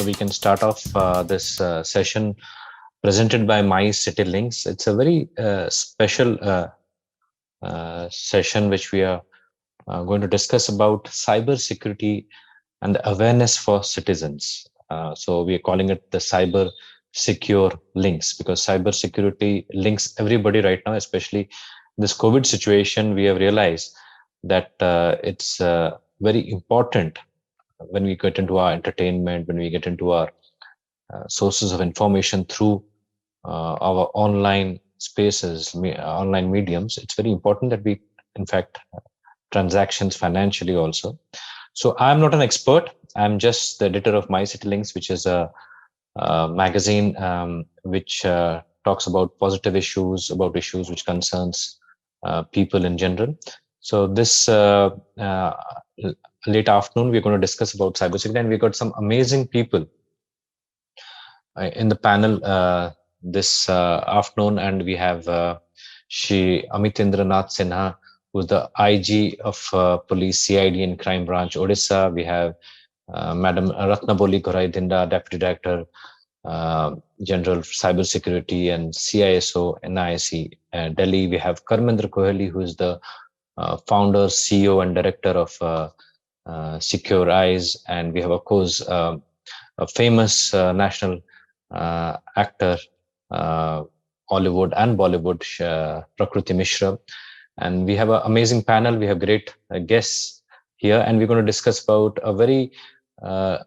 So we can start off this session presented by My City Links. It's a very special session which we are going to discuss about cyber security and awareness for citizens. So we are calling it the Cyber Secure Links, because cyber security links everybody right now, especially this COVID situation. We have realized that it's very important when we get into our entertainment, when we get into our sources of information through our online spaces, online mediums. It's very important that we, in fact, transactions financially also. So I'm not an expert. I'm just the editor of My City Links, which is a magazine which talks about positive issues, about issues which concerns people in general. So this late afternoon, we're going to discuss about cybersecurity, and we got some amazing people in the panel this afternoon. And we have Shri Amitindranath Sinha, who's the IG of Police CID and Crime Branch, Odisha. We have Madam Ratnaboli Goraidinda, Deputy Director, General Cybersecurity and CISO, NIC, Delhi. We have Karmendra Kohli, who is the founder, CEO, and Director of Secure Eyes. And we have, of course, a famous national actor, Hollywood and Bollywood, Prakriti Mishra. And we have an amazing panel. We have great guests here, and we're going to discuss about a very a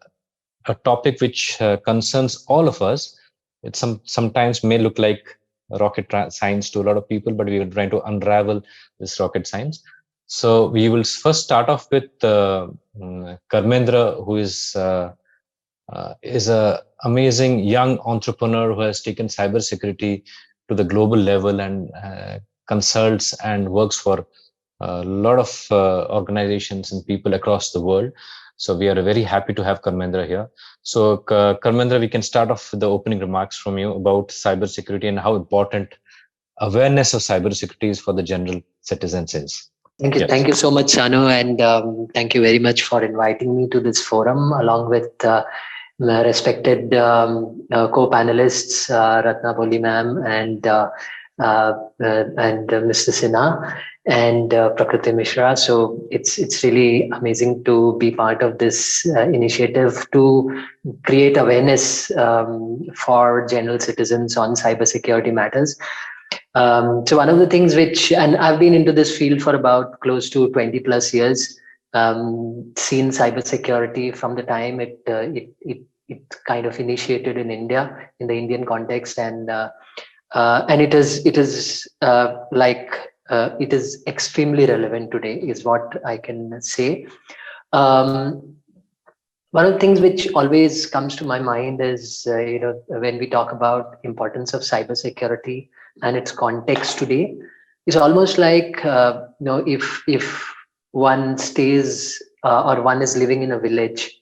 topic which concerns all of us. It sometimes may look like rocket science to a lot of people, but we are trying to unravel this rocket science. So we will first start off with Karmendra, who is a amazing young entrepreneur who has taken cybersecurity to the global level and consults and works for a lot of organizations and people across the world. So we are very happy to have Karmendra here. So Karmendra, we can start off with the opening remarks from you about cybersecurity and how important awareness of cybersecurity is for the general citizens is. Thank you. Yes. Thank you so much, Sanu. And thank you very much for inviting me to this forum along with respected co-panelists, Ratnaboli ma'am and Mr. Sinha and Prakriti Mishra. So it's really amazing to be part of this initiative to create awareness for general citizens on cybersecurity matters. So one of the things which, and I've been into this field for about close to 20 plus years, seen cybersecurity from the time it kind of initiated in India, in the Indian context, and it is extremely relevant today, is what I can say. One of the things which always comes to my mind is, when we talk about importance of cybersecurity and its context today, it's almost like, if one stays or one is living in a village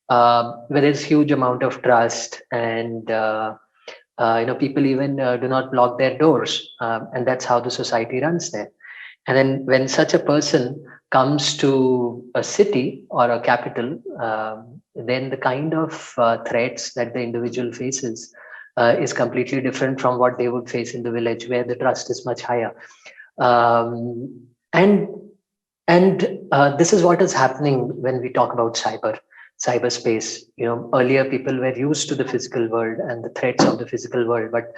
where there's huge amount of trust and people even do not lock their doors, and that's how the society runs there. And then when such a person comes to a city or a capital, then the kind of threats that the individual faces is completely different from what they would face in the village, where the trust is much higher. And this is what is happening when we talk about cyberspace. Earlier people were used to the physical world and the threats of the physical world, but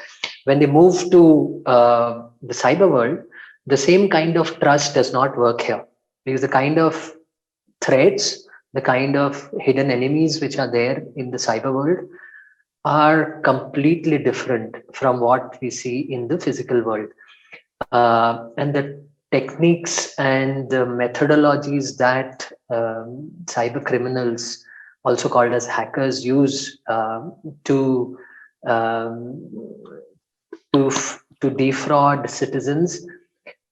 when they move to the cyber world, the same kind of trust does not work here, because the kind of threats, the kind of hidden enemies which are there in the cyber world are completely different from what we see in the physical world. And the techniques and the methodologies that cyber criminals, also called as hackers, use to defraud citizens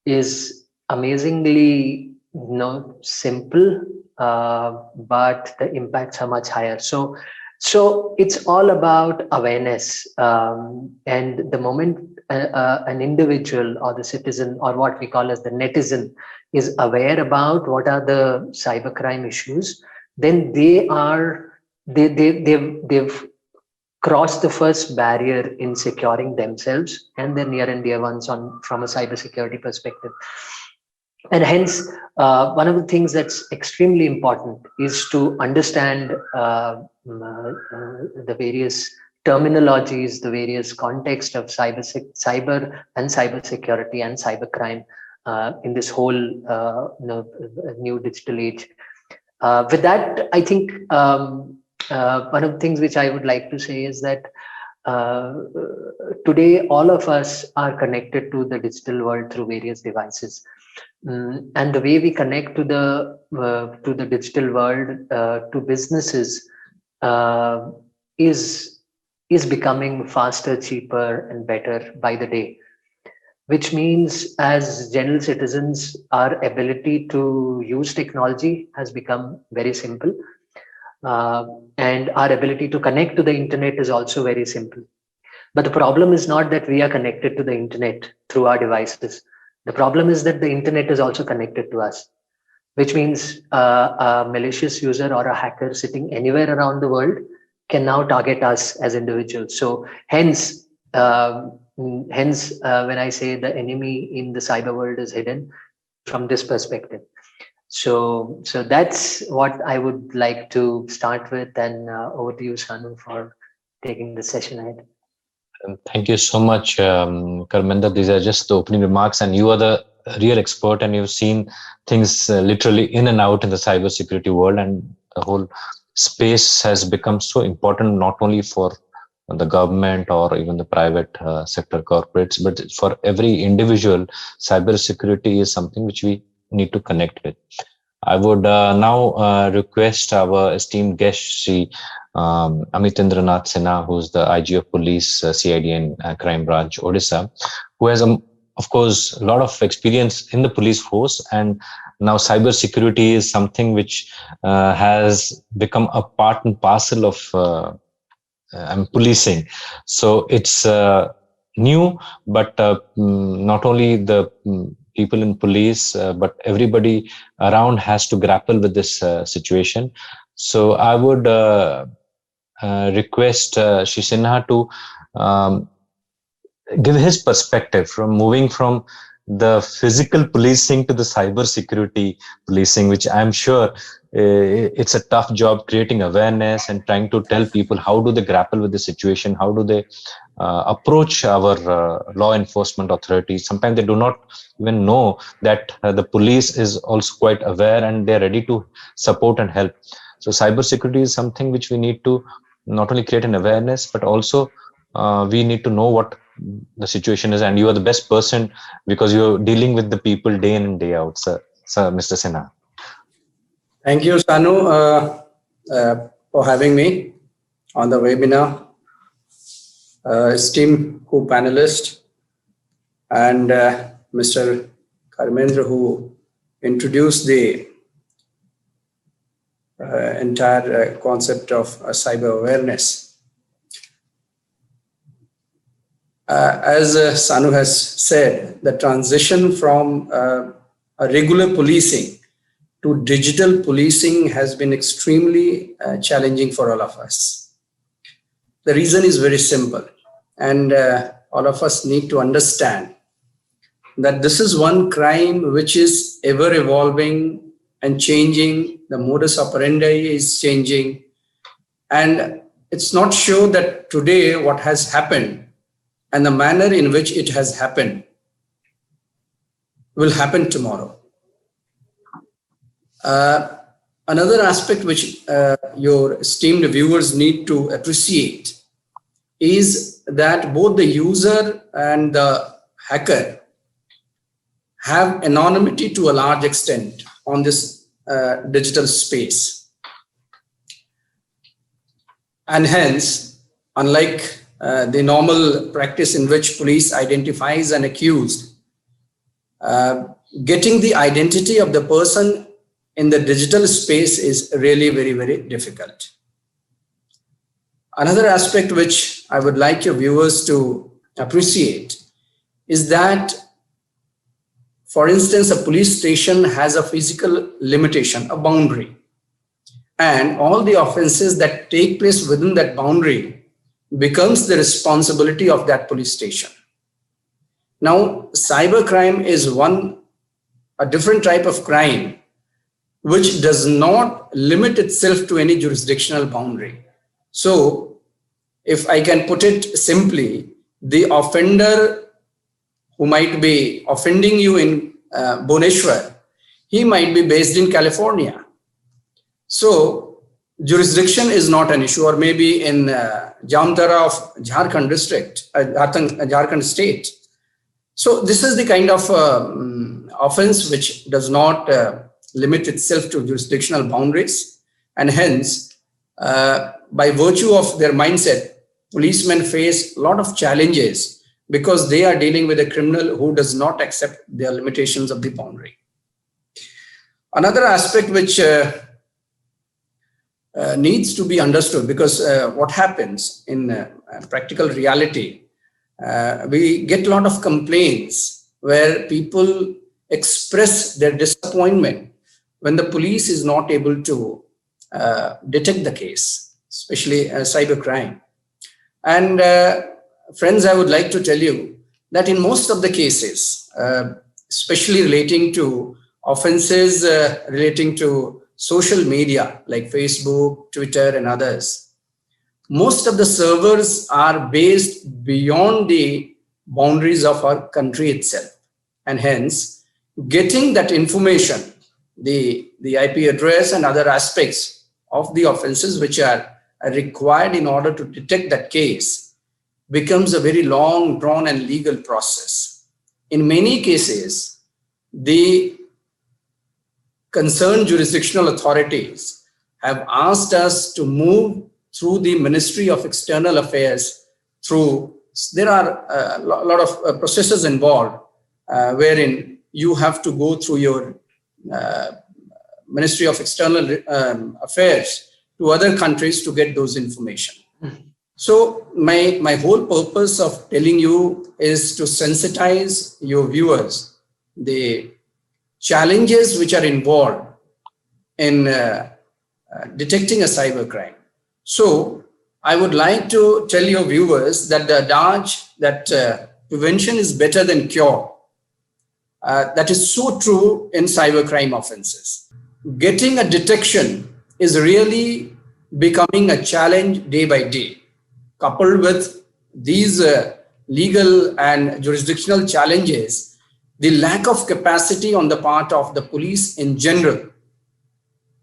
is amazingly simple, but the impacts are much higher. So it's all about awareness, and the moment an individual or the citizen, or what we call as the netizen, is aware about what are the cybercrime issues, then they are they've crossed the first barrier in securing themselves and their near and dear ones from a cybersecurity perspective. And hence, one of the things that's extremely important is to understand the various terminologies, the various context of cyber and cybersecurity and cybercrime in this whole new digital age. With that, I think one of the things which I would like to say is that today all of us are connected to the digital world through various devices. And the way we connect to the digital world, to businesses, is becoming faster, cheaper, and better by the day. Which means, as general citizens, our ability to use technology has become very simple, and our ability to connect to the internet is also very simple. But the problem is not that we are connected to the internet through our devices. The problem is that the internet is also connected to us, which means a malicious user or a hacker sitting anywhere around the world can now target us as individuals. So hence, when I say the enemy in the cyber world is hidden from this perspective. So that's what I would like to start with, and over to you, Sanu, for taking the session ahead. Thank you so much, Karmender. These are just the opening remarks, and you are the real expert, and you've seen things literally in and out in the cybersecurity world, and the whole space has become so important, not only for the government or even the private sector corporates, but for every individual. Cybersecurity is something which we need to connect with. I would now request our esteemed guest, Shri Amitendra Nath Sinha, who's the IG of Police, CID and Crime Branch, Odisha, who has, of course, a lot of experience in the police force, and now cybersecurity is something which has become a part and parcel of policing. So it's new, but not only the people in police, but everybody around has to grapple with this situation. So I would request Shri Sinha to give his perspective from moving from the physical policing to the cyber security policing, which I'm sure it's a tough job, creating awareness and trying to tell people how do they grapple with the situation, how do they approach our law enforcement authorities. Sometimes they do not even know that the police is also quite aware and they're ready to support and help. So cybersecurity is something which we need to not only create an awareness, but also we need to know what the situation is, and you are the best person because you're dealing with the people day in and day out, sir Mr. Sinha. Thank you, Sanu, for having me on the webinar. Esteemed co-panelist and Mr. Karmender, who introduced the entire concept of cyber awareness. As Sanu has said, the transition from a regular policing to digital policing has been extremely challenging for all of us. The reason is very simple, and all of us need to understand that this is one crime which is ever evolving and changing. The modus operandi is changing, and it's not sure that today what has happened and the manner in which it has happened will happen tomorrow. Another aspect which your esteemed viewers need to appreciate is that both the user and the hacker have anonymity to a large extent on this digital space. And hence, unlike the normal practice in which police identifies an accused, getting the identity of the person in the digital space is really very, very difficult. Another aspect which I would like your viewers to appreciate is that, for instance, a police station has a physical limitation, a boundary. and all the offenses that take place within that boundary becomes the responsibility of that police station. Now, cybercrime is a different type of crime which does not limit itself to any jurisdictional boundary. So, if I can put it simply, the offender who might be offending you in Bhubaneswar, he might be based in California. So, jurisdiction is not an issue, or maybe in Jamtara of Jharkhand district, Jharkhand state. So, this is the kind of offense which does not limit itself to jurisdictional boundaries, and hence, by virtue of their mindset, policemen face a lot of challenges because they are dealing with a criminal who does not accept the limitations of the boundary. Another aspect which needs to be understood, because what happens in practical reality, we get a lot of complaints where people express their disappointment when the police is not able to detect the case, especially cybercrime. And friends, I would like to tell you that in most of the cases, especially relating to offenses relating to social media like Facebook, Twitter, and others, most of the servers are based beyond the boundaries of our country itself. And hence, getting that information, the IP address and other aspects of the offenses which are required in order to detect that case becomes a very long, drawn and legal process. In many cases, the concerned jurisdictional authorities have asked us to move through the Ministry of External Affairs there are a lot of processes involved wherein you have to go through your Ministry of External Affairs to other countries to get those information. So my whole purpose of telling you is to sensitize your viewers the challenges which are involved in detecting a cybercrime. So I would like to tell your viewers that the adage that prevention is better than cure, that is so true in cybercrime offenses. Getting a detection is really becoming a challenge day by day. Coupled with these legal and jurisdictional challenges, the lack of capacity on the part of the police in general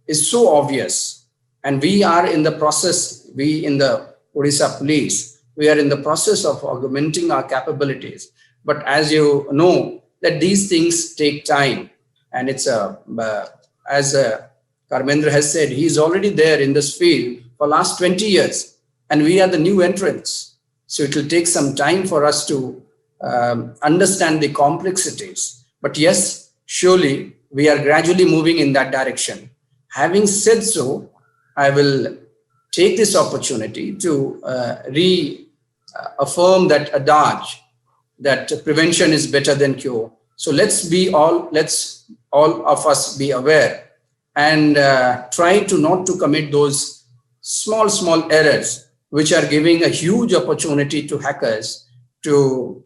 is so obvious. And we are in the process, we in the Odisha police, we are in the process of augmenting our capabilities. But as you know, that these things take time. And it's as Karmendra has said, he's already there in this field for last 20 years. And we are the new entrants. So it will take some time for us to understand the complexities. But yes, surely we are gradually moving in that direction. Having said so, I will take this opportunity to reaffirm that adage that prevention is better than cure. So let's all of us be aware and try to not to commit those small errors which are giving a huge opportunity to hackers to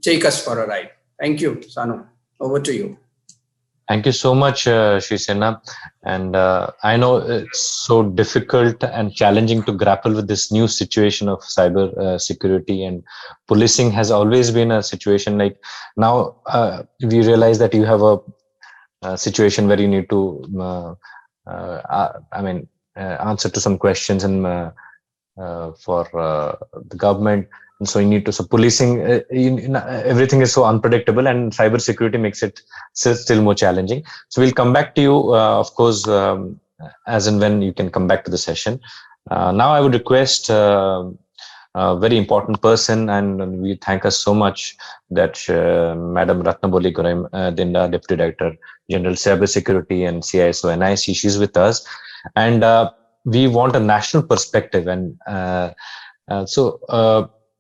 take us for a ride. Thank you, Sanu. Over to you. Thank you so much, Shri Sena. And I know it's so difficult and challenging to grapple with this new situation of cyber security, and policing has always been a situation like now we realize that you have a situation where you need to, answer to some questions and for the government. And so you need to, so policing, everything is so unpredictable, and cybersecurity makes it still more challenging. So we'll come back to you, of course, as and when you can come back to the session. Now I would request a very important person, and we thank us so much that Madam Ratnaboli Dinda, Deputy Director General Cybersecurity and CISO NIC, she's with us. And we want a national perspective. And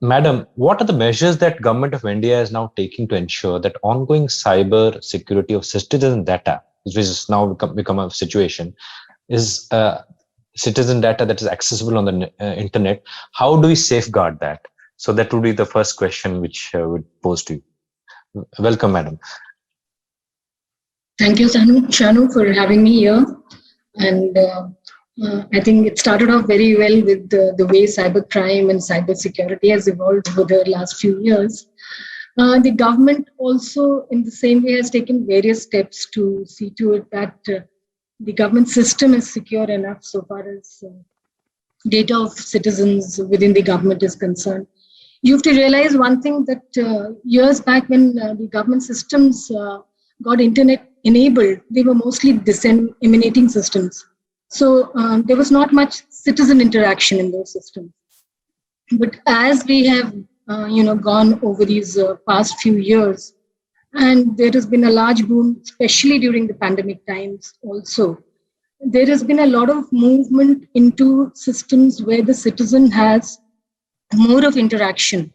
Madam, what are the measures that Government of India is now taking to ensure that ongoing cyber security of citizen data, which is now become a situation, is citizen data that is accessible on the internet. How do we safeguard that? So that would be the first question which would pose to you. Welcome, madam. Thank you, Shanu, for having me here. And I think it started off very well with the way cybercrime and cybersecurity has evolved over the last few years. The government also, in the same way, has taken various steps to see to it that the government system is secure enough so far as data of citizens within the government is concerned. You have to realize one thing, that years back when the government systems got internet enabled, they were mostly disseminating systems. So there was not much citizen interaction in those systems. But as we have gone over these past few years, and there has been a large boom, especially during the pandemic times also, there has been a lot of movement into systems where the citizen has more of interaction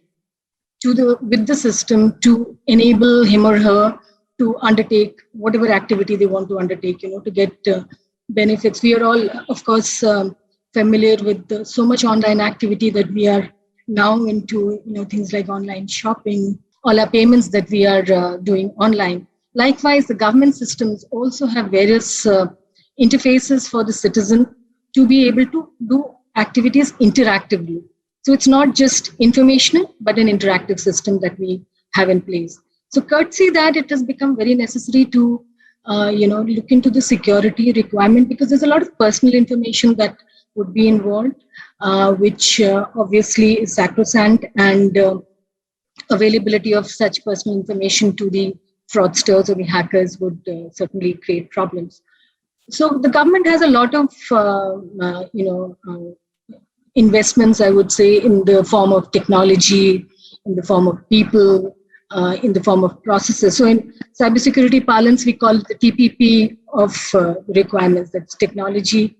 with the system to enable him or her to undertake whatever activity they want to undertake, to get benefits. We are all, of course, familiar with so much online activity that we are now into, things like online shopping, all our payments that we are doing online. Likewise, the government systems also have various interfaces for the citizen to be able to do activities interactively. So it's not just informational, but an interactive system that we have in place. So courtesy that, it has become very necessary to look into the security requirement, because there's a lot of personal information that would be involved, which obviously is sacrosanct, and availability of such personal information to the fraudsters or the hackers would certainly create problems. So the government has a lot of investments, I would say, in the form of technology, in the form of people, in the form of processes. So in cybersecurity parlance, we call it the TPP of requirements. That's technology,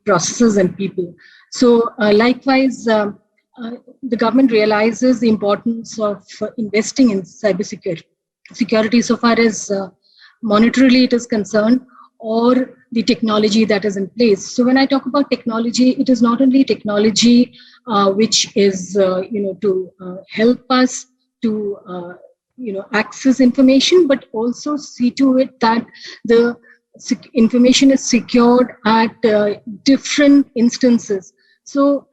processes, and people. So likewise, the government realizes the importance of investing in cybersecurity so far as monetarily it is concerned, or the technology that is in place. So when I talk about technology, it is not only technology which is to help us to access information, but also see to it that the information is secured at different instances. So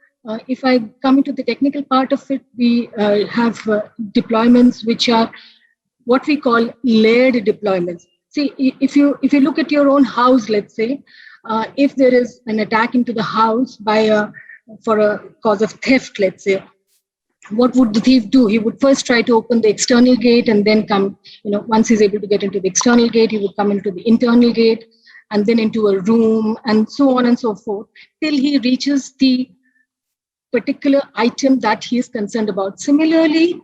if I come into the technical part of it, we have deployments which are what we call layered deployments. See, if you look at your own house, let's say, if there is an attack into the house for a cause of theft, let's say, what would the thief do? He would first try to open the external gate, and then come, once he's able to get into the external gate, he would come into the internal gate, and then into a room, and so on and so forth, till he reaches the particular item that he is concerned about. Similarly,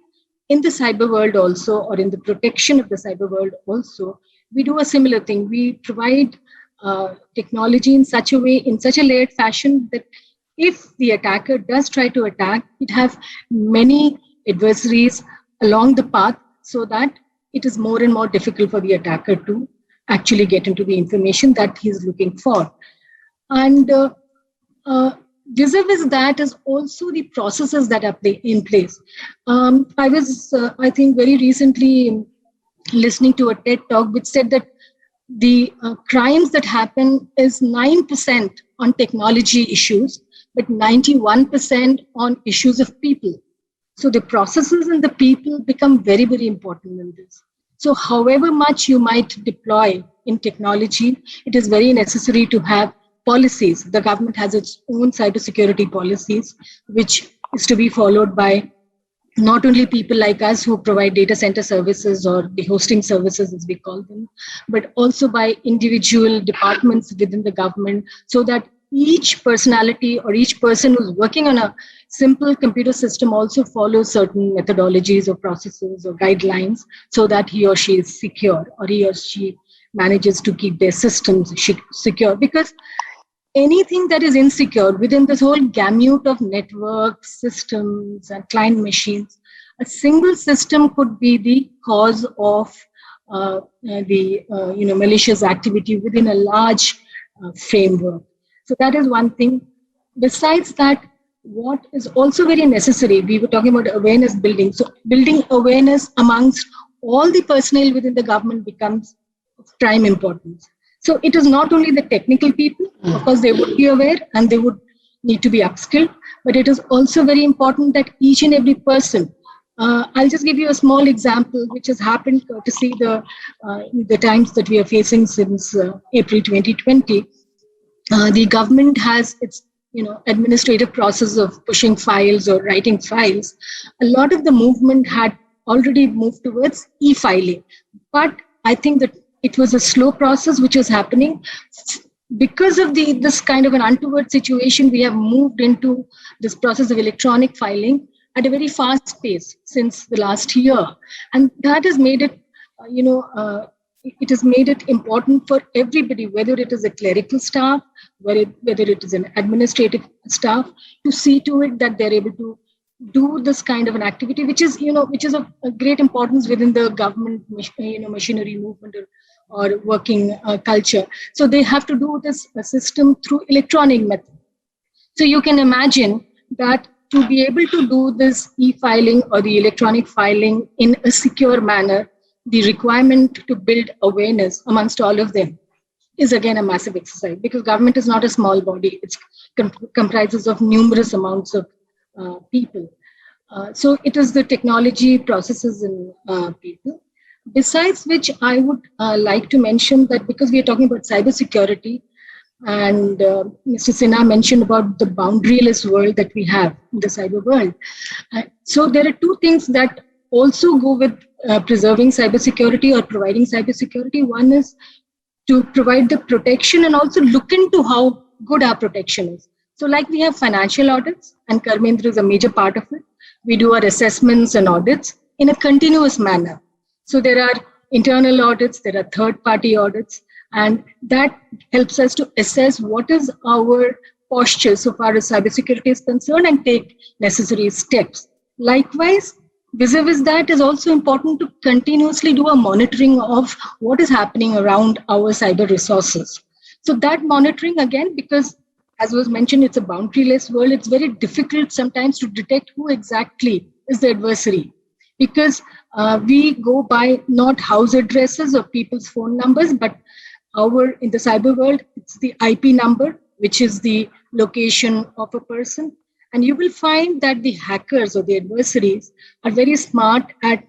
in the cyber world also, or in the protection of the cyber world also, we do a similar thing. We provide technology in such a way, in such a layered fashion, that if the attacker does try to attack, it has many adversaries along the path, so that it is more and more difficult for the attacker to actually get into the information that he's looking for. And vis-a-vis that is also the processes that are in place. I was, I think, very recently listening to a TED talk which said that the crimes that happen is 9% on technology issues, but 91% on issues of people. So the processes and the people become very, very important in this. So however much you might deploy in technology, it is very necessary to have policies. The government has its own cybersecurity policies, which is to be followed by not only people like us who provide data center services, or the hosting services as we call them, but also by individual departments within the government, so that each personality or each person who's working on a simple computer system also follows certain methodologies or processes or guidelines, so that he or she is secure, or he or she manages to keep their systems secure. Because anything that is insecure within this whole gamut of networks, systems, and client machines, a single system could be the cause of the malicious activity within a large framework. So that is one thing. Besides that, what is also very necessary, we were talking about awareness building. So building awareness amongst all the personnel within the government becomes of prime importance. So it is not only the technical people, of course they would be aware and they would need to be upskilled, but it is also very important that each and every person, I'll just give you a small example which has happened to see the times that we are facing since April 2020. The government has its administrative process of pushing files or writing files. A lot of the movement had already moved towards e-filing, but I think that it was a slow process which was happening. Because of this kind of an untoward situation, we have moved into this process of electronic filing at a very fast pace since the last year, and that has made it, it has made it important for everybody, whether it is a clerical staff, whether it is an administrative staff, to see to it that they're able to do this kind of an activity, which is of a great importance within the government, machinery movement or working culture. So they have to do this system through electronic method. So you can imagine that to be able to do this e-filing or the electronic filing in a secure manner, the requirement to build awareness amongst all of them is again a massive exercise, because government is not a small body. It comprises of numerous amounts of people. So it is the technology, processes, and people. Besides which, I would like to mention that because we are talking about cybersecurity, and Mr. Sinha mentioned about the boundaryless world that we have in the cyber world. So there are two things that also go with preserving cybersecurity or providing cybersecurity. One is to provide the protection and also look into how good our protection is. So like we have financial audits, and Karmendra is a major part of it. We do our assessments and audits in a continuous manner. So there are internal audits, there are third-party audits, and that helps us to assess what is our posture so far as cybersecurity is concerned and take necessary steps. Likewise, vis-a-vis that is also important to continuously do a monitoring of what is happening around our cyber resources. So that monitoring, again, because as was mentioned, it's a boundaryless world, it's very difficult sometimes to detect who exactly is the adversary, because we go by not house addresses or people's phone numbers, but in the cyber world, it's the IP number, which is the location of a person. And you will find that the hackers or the adversaries are very smart at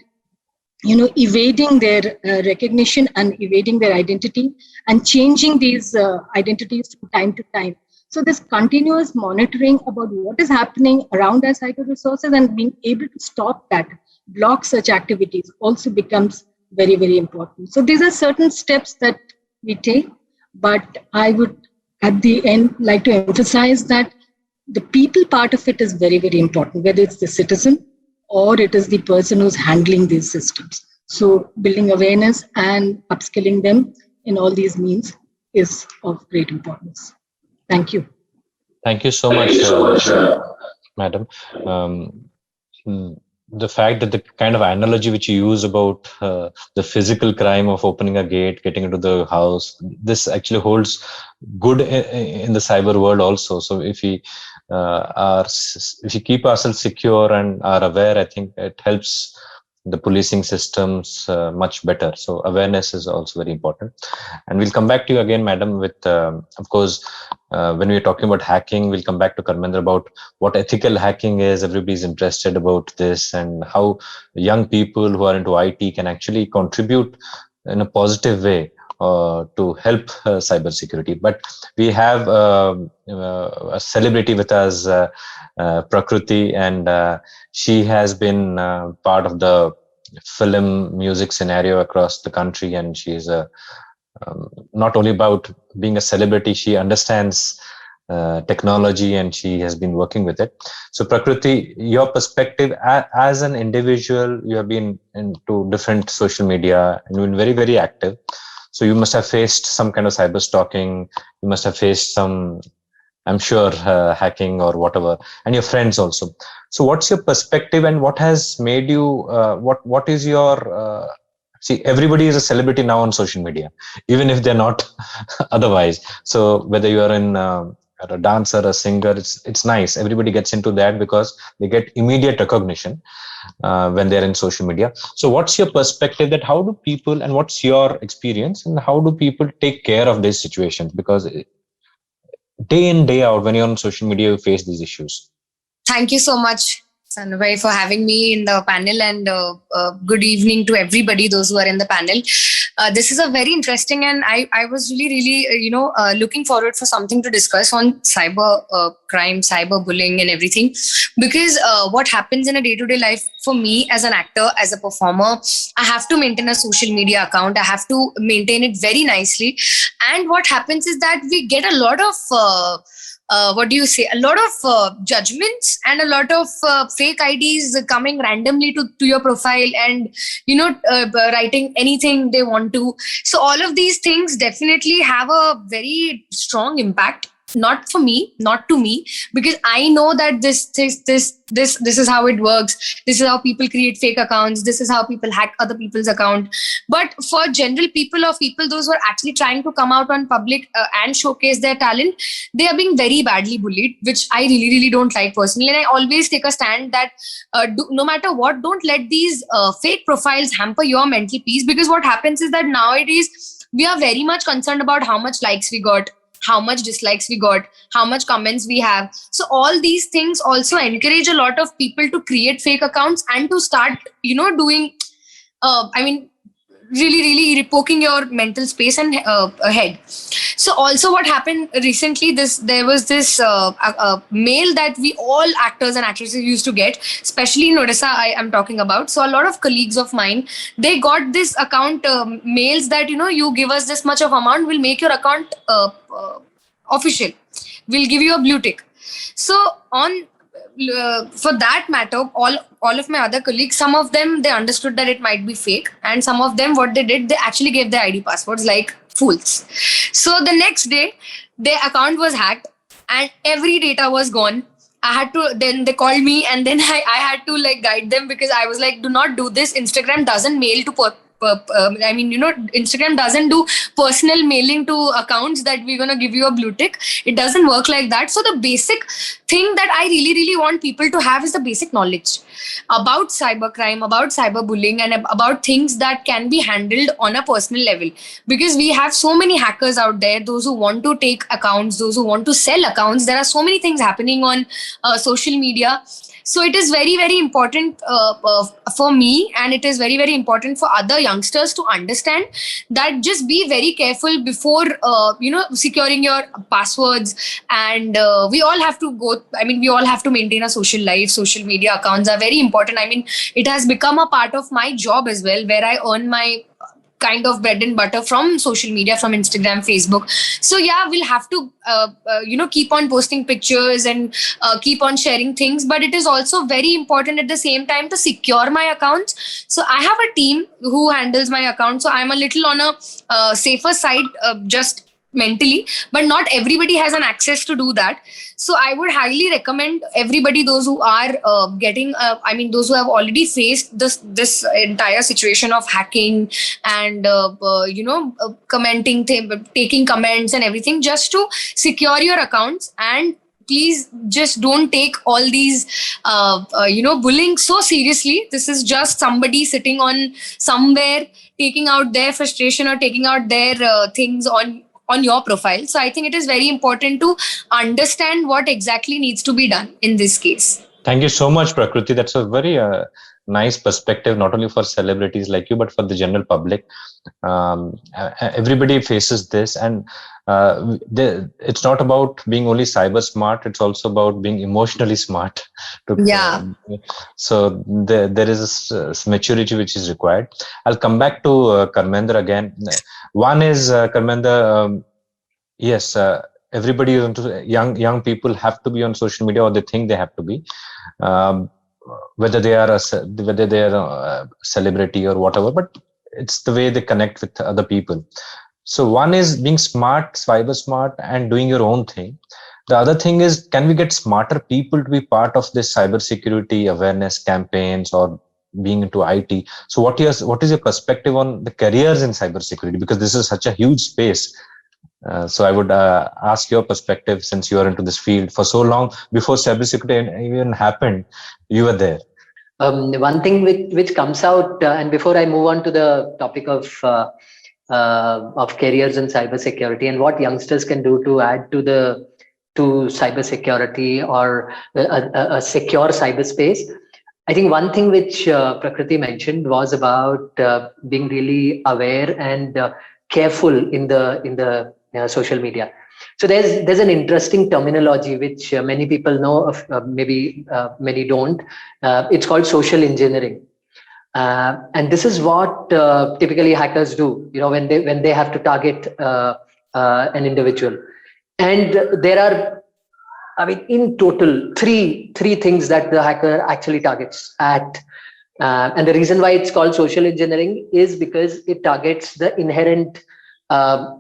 evading their recognition and evading their identity and changing these identities from time to time. So this continuous monitoring about what is happening around our cyber resources and being able to stop that, block such activities, also becomes very, very important. So these are certain steps that we take, but I would at the end like to emphasize that the people part of it is very, very important, whether it's the citizen or it is the person who's handling these systems. So building awareness and upskilling them in all these means is of great importance. Thank you. Thank you so much, Madam. The fact that the kind of analogy which you use about the physical crime of opening a gate, getting into the house, this actually holds good in the cyber world also. So if we keep ourselves secure and are aware, I think it helps the policing systems much better. So awareness is also very important. And we'll come back to you again, Madam, with, of course, when we're talking about hacking, we'll come back to Karmendra about what ethical hacking is. Everybody's interested about this and how young people who are into IT can actually contribute in a positive way to help cybersecurity. But we have a celebrity with us, Prakriti, and she has been part of the film music scenario across the country, and she is not only about being a celebrity, she understands technology and she has been working with it. So Prakriti, your perspective as an individual, you have been into different social media and you've been very, very active. So you must have faced some kind of cyber stalking. You must have faced some, I'm sure, hacking or whatever, and your friends also. So what's your perspective and what has made you, what is your, see, everybody is a celebrity now on social media, even if they're not otherwise. So whether you are in a dancer, a singer. It's nice. Everybody gets into that because they get immediate recognition when they're in social media. So what's your perspective that how do people, and what's your experience, and how do people take care of these situations? Because day in, day out, when you're on social media, you face these issues. Thank you so much, Sanubhai, for having me in the panel, and good evening to everybody, those who are in the panel. This is a very interesting, and I was really, looking forward for something to discuss on cyber crime, cyber bullying and everything, because what happens in a day-to-day life for me as an actor, as a performer, I have to maintain a social media account. I have to maintain it very nicely. And what happens is that we get a lot of a lot of judgments and a lot of fake IDs coming randomly to your profile, and writing anything they want to. So all of these things definitely have a very strong impact. Not for me, not to me, because I know that this is how it works. This is how people create fake accounts. This is how people hack other people's account. But for general people, or people those who are actually trying to come out on public and showcase their talent, they are being very badly bullied, which I really don't like personally. And I always take a stand that no matter what, don't let these fake profiles hamper your mental peace, because what happens is that nowadays we are very much concerned about how much likes we got, how much dislikes we got, how much comments we have. So all these things also encourage a lot of people to create fake accounts and to start, doing, really poking your mental space and head. So also what happened recently, there was this mail that we all actors and actresses used to get, especially in Odisha I am talking about. So a lot of colleagues of mine, they got this account mails that, you give us this much of amount, we'll make your account official. We'll give you a blue tick. So on for that matter, all of my other colleagues, some of them, they understood that it might be fake, and some of them, what they did, they actually gave their ID passwords like fools. So the next day, their account was hacked and every data was gone. Then they called me, and then I had to guide them, because I was like, do not do this. Instagram doesn't mail to Instagram doesn't do personal mailing to accounts that we're going to give you a blue tick. It doesn't work like that. So the basic thing that I really want people to have is the basic knowledge about cybercrime, about cyberbullying, and about things that can be handled on a personal level. Because we have so many hackers out there, those who want to take accounts, those who want to sell accounts. There are so many things happening on social media. So it is very important for me, and it is very important for other youngsters to understand that just be very careful before securing your passwords. And we all have to maintain a social life. Social media accounts are very important. It has become a part of my job as well, where I earn my kind of bread and butter from social media, from Instagram, Facebook. So yeah, we'll have to keep on posting pictures and keep on sharing things, but it is also very important at the same time to secure my accounts. So I have a team who handles my account, so I'm a little on a safer side, just mentally, but not everybody has an access to do that. So I would highly recommend everybody, those who are those who have already faced this entire situation of hacking and commenting, taking comments and everything, just to secure your accounts. And please just don't take all these bullying so seriously. This is just somebody sitting on somewhere, taking out their frustration or taking out their things on your profile. So I think it is very important to understand what exactly needs to be done in this case. Thank you so much, Prakriti. That's a very nice perspective, not only for celebrities like you, but for the general public. Everybody faces this, and it's not about being only cyber smart. It's also about being emotionally smart. So there is a maturity which is required. I'll come back to Karmendra again. One is Karmendra. Yes, everybody is into young people have to be on social media, or they think they have to be. Whether they are a celebrity or whatever, but it's the way they connect with other people. So one is being smart, cyber smart, and doing your own thing. The other thing is, can we get smarter people to be part of this cybersecurity awareness campaigns or being into IT? So what is your perspective on the careers in cybersecurity? Because this is such a huge space. So I would ask your perspective, since you are into this field for so long. Before cybersecurity even happened, you were there. One thing which comes out, and before I move on to the topic of careers in cybersecurity and what youngsters can do to add to cybersecurity or a secure cyberspace, I think one thing which Prakriti mentioned was about being really aware and careful in the social media. So there's an interesting terminology which many people know of, maybe many don't. It's called social engineering, and this is what typically hackers do. When they have to target an individual, and there are, in total, three things that the hacker actually targets at. And the reason why it's called social engineering is because it targets the inherent the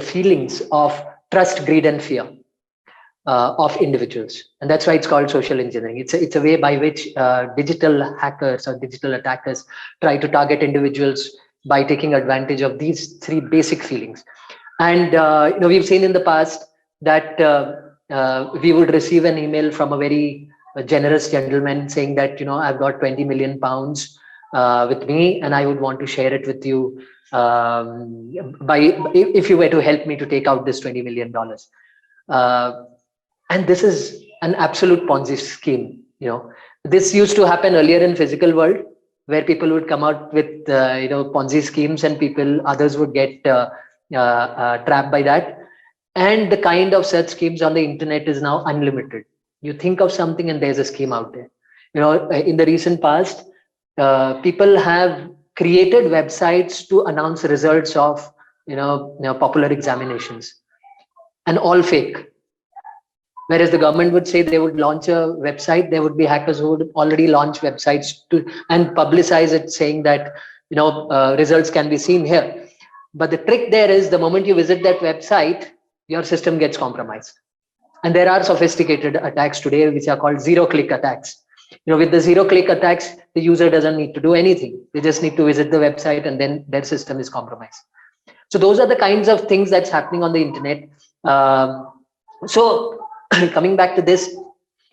feelings of trust, greed, and fear of individuals, and that's why it's called social engineering. It's a way by which digital hackers or digital attackers try to target individuals by taking advantage of these three basic feelings. And we've seen in the past that we would receive an email from a very generous gentleman saying that I've got 20 million pounds with me, and I would want to share it with you if you were to help me to take out this $20 million. And this is an absolute Ponzi scheme. This used to happen earlier in physical world, where people would come out with Ponzi schemes, and others would get trapped by that. And the kind of such schemes on the internet is now unlimited. You think of something and there's a scheme out there. In the recent past, people have created websites to announce results of popular examinations, and all fake. Whereas the government would say they would launch a website, there would be hackers who would already launch websites and publicize it, saying that results can be seen here. But the trick there is, the moment you visit that website, your system gets compromised. And there are sophisticated attacks today which are called zero-click attacks. With the zero-click attacks, the user doesn't need to do anything. They just need to visit the website, and then their system is compromised. So those are the kinds of things that's happening on the internet. So coming back to this,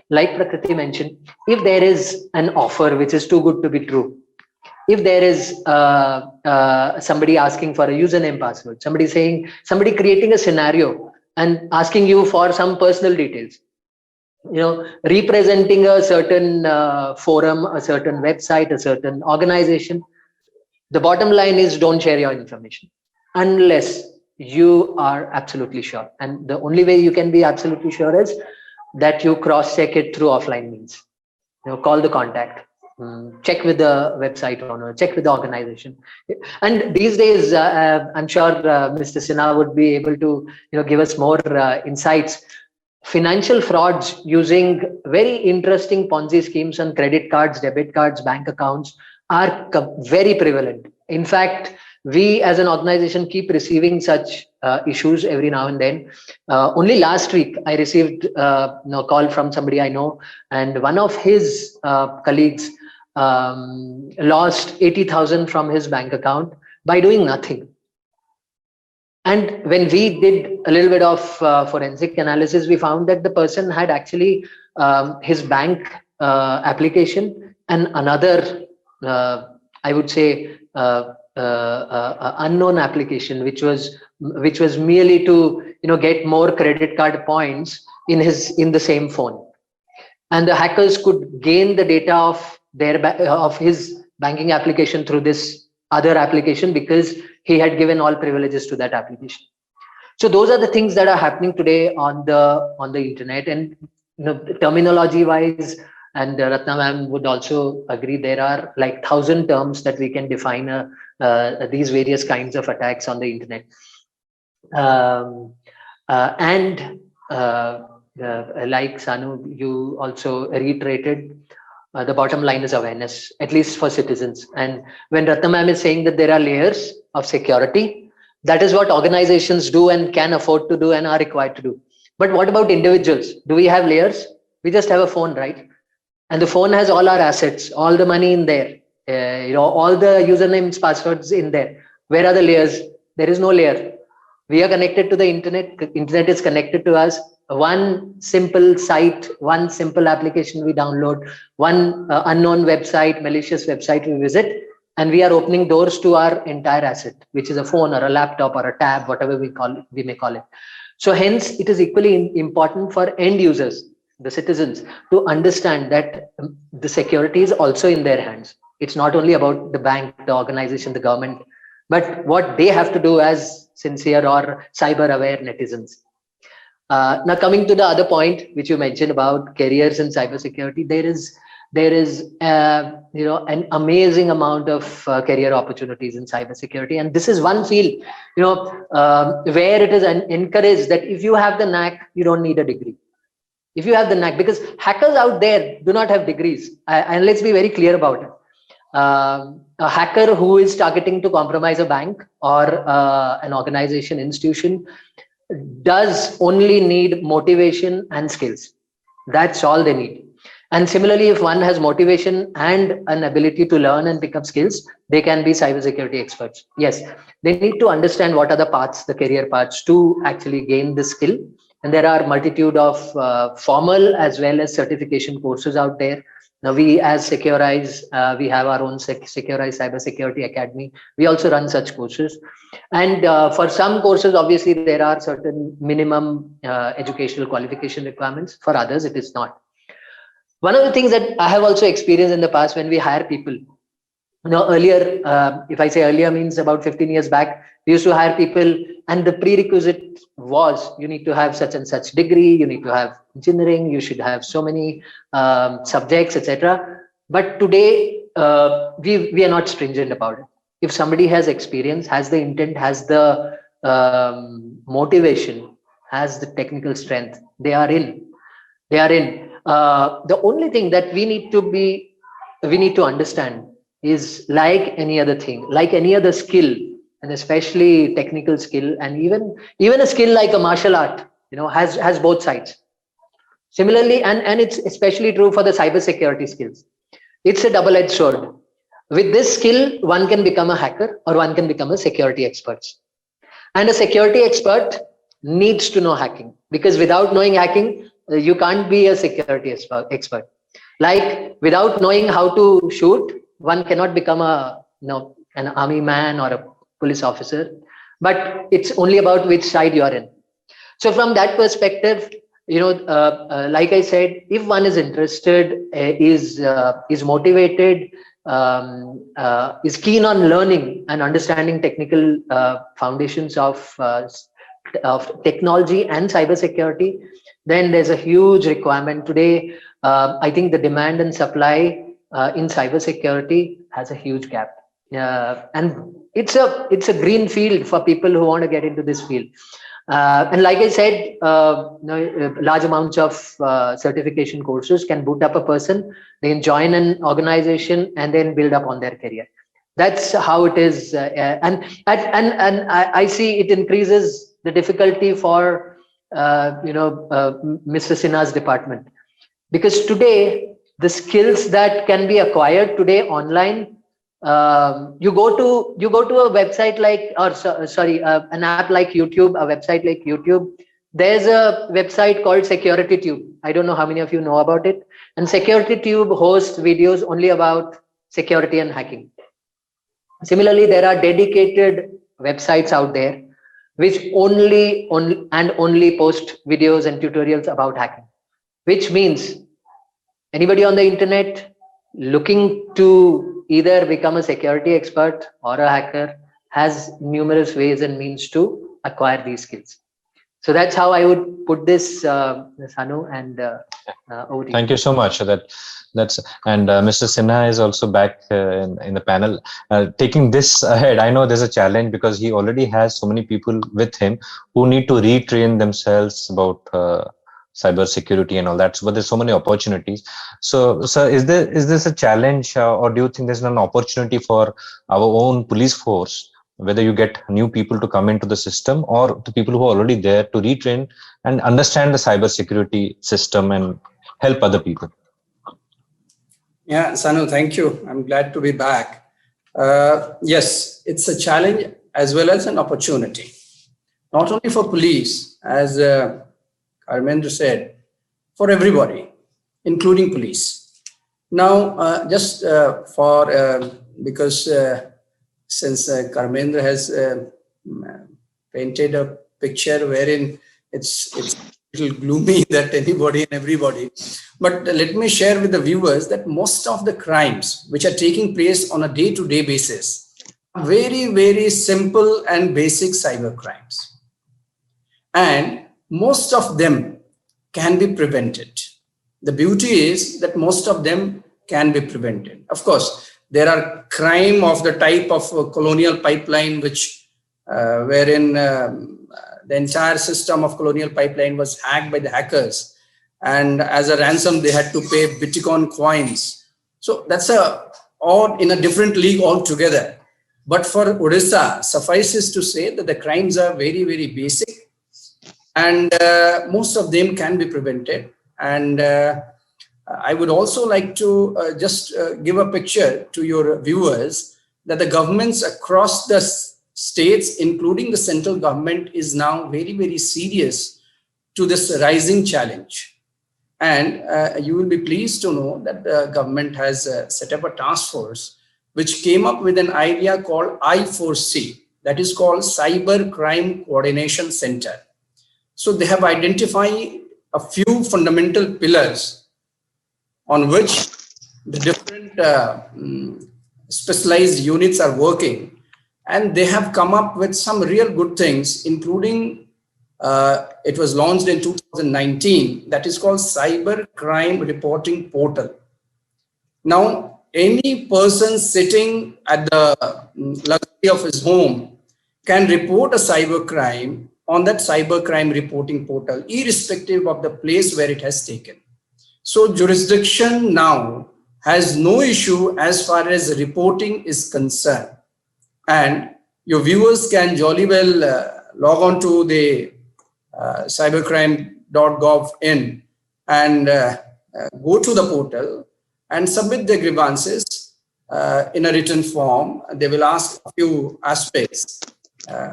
like Prakriti mentioned, if there is an offer which is too good to be true, if there is somebody asking for a username password, somebody creating a scenario and asking you for some personal details, representing a certain forum, a certain website, a certain organization, the bottom line is, don't share your information unless you are absolutely sure. And the only way you can be absolutely sure is that you cross-check it through offline means. Call the contact, check with the website owner, check with the organization. And these days, I'm sure Mr. Sinha would be able to give us more insights. Financial frauds using very interesting Ponzi schemes on credit cards, debit cards, bank accounts are very prevalent. In fact, we as an organization keep receiving such issues every now and then. Only last week, I received a call from somebody I know, and one of his colleagues lost 80,000 from his bank account by doing nothing. And when we did a little bit of forensic analysis, we found that the person had actually his bank application and another, I would say, unknown application, which was merely to get more credit card points in the same phone, and the hackers could gain the data of his banking application through this other application because he had given all privileges to that application. So those are the things that are happening today on the internet. And terminology wise, and Ratna ma'am would also agree, there are like 1,000 terms that we can define these various kinds of attacks on the internet. Like Sanu, you also reiterated, the bottom line is awareness, at least for citizens. And when Ratna ma'am is saying that there are layers of security, that is what organizations do and can afford to do and are required to do. But what about individuals? Do we have layers? We just have a phone, right? And the phone has all our assets, all the money in there, all the usernames, passwords in there. Where are the layers? There is no layer. We are connected to the internet. Internet is connected to us. One simple site, one simple application we download, one unknown website, malicious website we visit, and we are opening doors to our entire asset, which is a phone or a laptop or a tab, whatever we may call it. So hence, it is equally important for end users, the citizens, to understand that the security is also in their hands. It's not only about the bank, the organization, the government, but what they have to do as sincere or cyber aware netizens. Now coming to the other point which you mentioned about careers in cybersecurity, there is an amazing amount of career opportunities in cybersecurity, and this is one field where it is encouraged that if you have the knack, you don't need a degree. If you have the knack, because hackers out there do not have degrees, and let's be very clear about it. A hacker who is targeting to compromise a bank or an organization, institution, does only need motivation and skills. That's all they need. And similarly, if one has motivation and an ability to learn and pick up skills, they can be cybersecurity experts. Yes, they need to understand what are the paths, the career paths to actually gain this skill. And there are multitude of formal as well as certification courses out there. Now, we as Securize, we have our own Securize Cybersecurity Academy. We also run such courses. And for some courses, obviously, there are certain minimum educational qualification requirements. For others, it is not. One of the things that I have also experienced in the past when we hire people, earlier, if I say earlier means about 15 years back, we used to hire people and the prerequisite was you need to have such and such degree, you need to have engineering, you should have so many subjects, etc. But today, we are not stringent about it. If somebody has experience, has the intent, has the motivation, has the technical strength, they are in. They are in. The only thing that we need to understand is, like any other thing, like any other skill, and especially technical skill, and even a skill like a martial art, has both sides. Similarly, and it's especially true for the cybersecurity skills. It's a double-edged sword. With this skill, one can become a hacker or one can become a security expert. And a security expert needs to know hacking, because without knowing hacking, you can't be a security expert. Like without knowing how to shoot, one cannot become an army man or a police officer, but it's only about which side you are in. So from that perspective, like I said, if one is interested, is motivated, is keen on learning and understanding technical foundations of technology and cybersecurity, then there's a huge requirement today. I think the demand and supply in cybersecurity has a huge gap, and it's a green field for people who want to get into this field. And like I said, large amounts of certification courses can boot up a person. They can join an organization and then build up on their career. That's how it is, and I see it increases the difficulty for Mr. Sinha's department, because today the skills that can be acquired today online, you go to a website like, an app like YouTube, a website like YouTube. There's a website called SecurityTube. I don't know how many of you know about it. And SecurityTube hosts videos only about security and hacking. Similarly, there are dedicated websites out there which only post videos and tutorials about hacking, which means anybody on the internet looking to either become a security expert or a hacker has numerous ways and means to acquire these skills. So that's how I would put this, Sanu, and over to you. Thank you so much. And Mr. Sinha is also back in the panel. Taking this ahead, I know there's a challenge because he already has so many people with him who need to retrain themselves about cyber security and all that. But there's so many opportunities. So, sir, is this a challenge, or do you think there's an opportunity for our own police force, whether you get new people to come into the system or the people who are already there to retrain and understand the cyber security system and help other people? Yeah, Sanu, thank you. I'm glad to be back. Yes, it's a challenge as well as an opportunity, not only for police, as Armendra said, for everybody, including police. Now, just for because since Karmendra has painted a picture wherein it's a little gloomy that anybody and everybody. But let me share with the viewers that most of the crimes which are taking place on a day-to-day basis are very, very simple and basic cyber crimes. And most of them can be prevented. The beauty is that most of them can be prevented. Of course, there are crime of the type of colonial pipeline, which wherein the entire system of colonial pipeline was hacked by the hackers, and as a ransom they had to pay Bitcoin coins. So that's all in a different league altogether. But for Odisha, suffices to say that the crimes are very, very basic, and most of them can be prevented. And I would also like to just give a picture to your viewers that the governments across the states, including the central government, is now very, very serious to this rising challenge. And you will be pleased to know that the government has set up a task force which came up with an idea called I4C, that is called Cyber Crime Coordination Center. So they have identified a few fundamental pillars on which the different specialized units are working. And they have come up with some real good things, including it was launched in 2019, that is called Cyber Crime Reporting Portal. Now, any person sitting at the luxury of his home can report a cyber crime on that cyber crime reporting portal, irrespective of the place where it has taken. So jurisdiction now has no issue as far as reporting is concerned. And your viewers can jolly well log on to the cybercrime.gov in and go to the portal and submit their grievances in a written form. They will ask a few aspects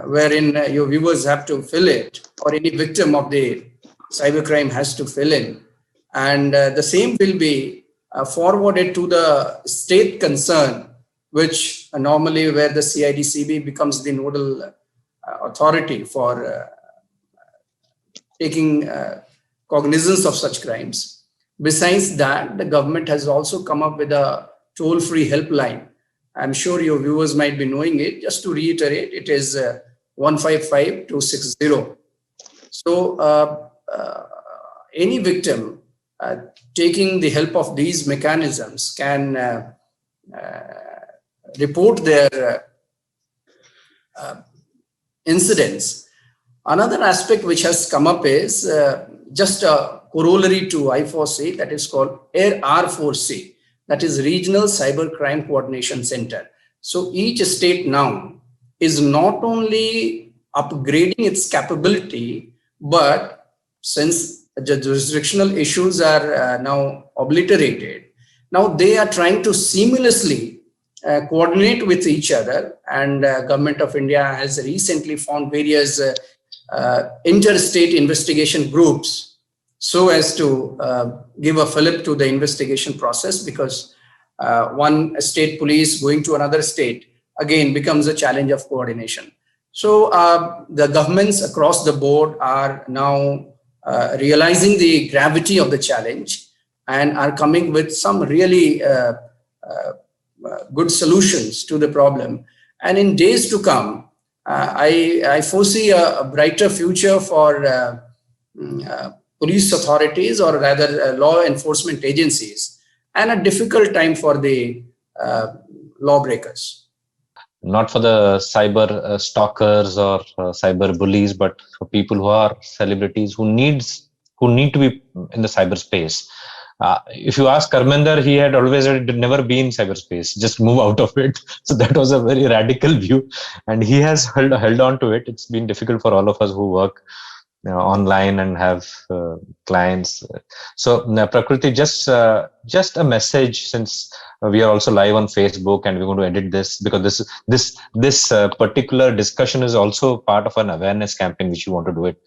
wherein your viewers have to fill it, or any victim of the cybercrime has to fill in. And the same will be forwarded to the state concern, which normally where the CIDCB becomes the nodal authority for taking cognizance of such crimes. Besides that, the government has also come up with a toll-free helpline. I'm sure your viewers might be knowing it. Just to reiterate, it is 155260. So any victim taking the help of these mechanisms can report their incidents. Another aspect which has come up is just a corollary to I4C, that is called R4C, that is Regional Cyber Crime Coordination Center. So each state now is not only upgrading its capability, but since the jurisdictional issues are now obliterated, now they are trying to seamlessly coordinate with each other. And Government of India has recently formed various interstate investigation groups so as to give a fillip to the investigation process, because one state police going to another state again becomes a challenge of coordination. So the governments across the board are now realizing the gravity of the challenge and are coming with some really good solutions to the problem. And in days to come, I foresee a brighter future for police authorities, or rather law enforcement agencies, and a difficult time for the lawbreakers. Not for the cyber stalkers or cyber bullies, but for people who are celebrities who need to be in the cyberspace. If you ask Karmender, he had always said never be in cyberspace, just move out of it. So that was a very radical view, and he has held on to it. It's been difficult for all of us who work online and have clients. So Prakriti, just a message, since we are also live on Facebook and we're going to edit this, because this particular discussion is also part of an awareness campaign which you want to do it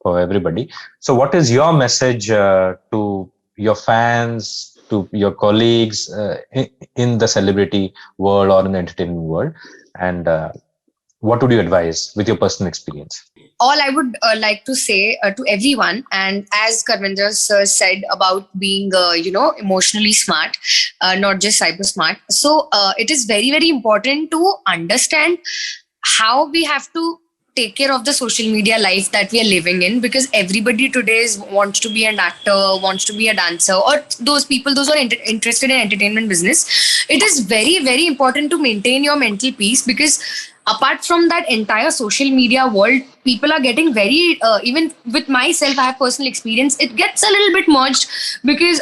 for everybody. So what is your message to your fans, to your colleagues in the celebrity world or in the entertainment world, and what would you advise with your personal experience? All I would like to say to everyone, and as Karmendra sir said about being, emotionally smart, not just cyber smart. So it is very, very important to understand how we have to take care of the social media life that we are living in, because everybody today wants to be an actor, wants to be a dancer, or those people, those who are interested in entertainment business. It is very, very important to maintain your mental peace, because apart from that entire social media world, people are getting very, even with myself, I have personal experience, it gets a little bit merged, because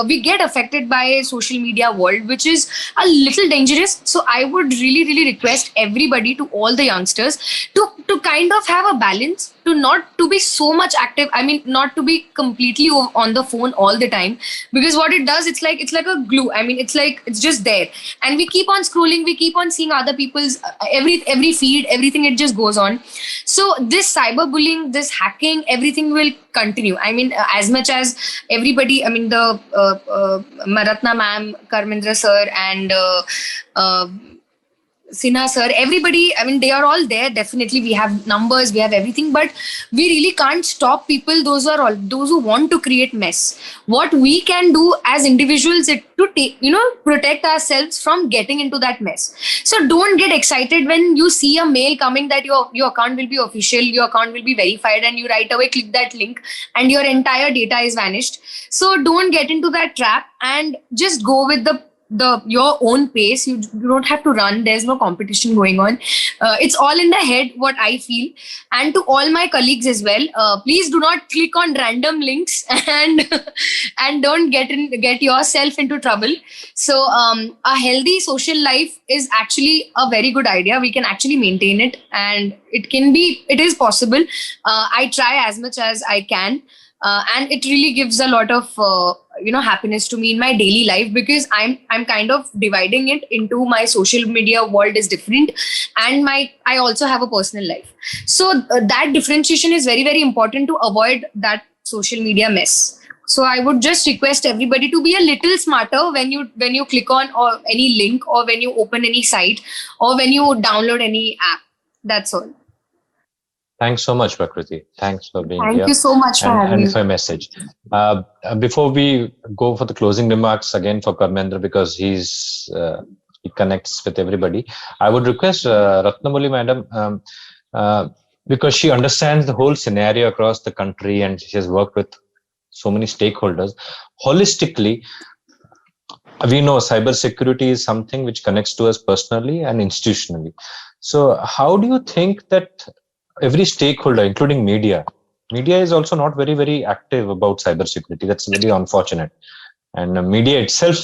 we get affected by social media world, which is a little dangerous. So I would really, really request everybody, to all the youngsters, to kind of have a balance, to not to be so much active. I mean, not to be completely on the phone all the time, because what it does, it's like a glue. I mean, it's just there, and we keep on scrolling, we keep on seeing other people's every feed, everything, it just goes on. So this cyberbullying, this hacking, everything will continue. I mean, as much as everybody, I mean, the Maratna ma'am, Karmendra sir, and Sinha sir, everybody, I mean, they are all there. Definitely, we have numbers, we have everything, but we really can't stop people. Those who want to create mess. What we can do as individuals is to protect ourselves from getting into that mess. So don't get excited when you see a mail coming that your account will be official, your account will be verified, and you right away click that link and your entire data is vanished. So don't get into that trap, and just go with your own pace. You don't have to run. There's no competition going on. It's all in the head, what I feel. And to all my colleagues as well, please do not click on random links and don't get yourself into trouble. So a healthy social life is actually a very good idea. We can actually maintain it, and it is possible. I try as much as I can. And it really gives a lot of happiness to me in my daily life, because I'm kind of dividing it into my social media world is different, and I also have a personal life. So that differentiation is very, very important to avoid that social media mess. So I would just request everybody to be a little smarter when you click on or any link, or when you open any site, or when you download any app. That's all. Thanks so much, Prakriti. Thanks for being here. Thank you so much for having me. And for your message. Before we go for the closing remarks again for Karmendra, because he connects with everybody, I would request Ratnamuli madam, because she understands the whole scenario across the country and she has worked with so many stakeholders. Holistically, we know cybersecurity is something which connects to us personally and institutionally. So how do you think that every stakeholder, including media is also not very, very active about cybersecurity? That's very unfortunate. And media itself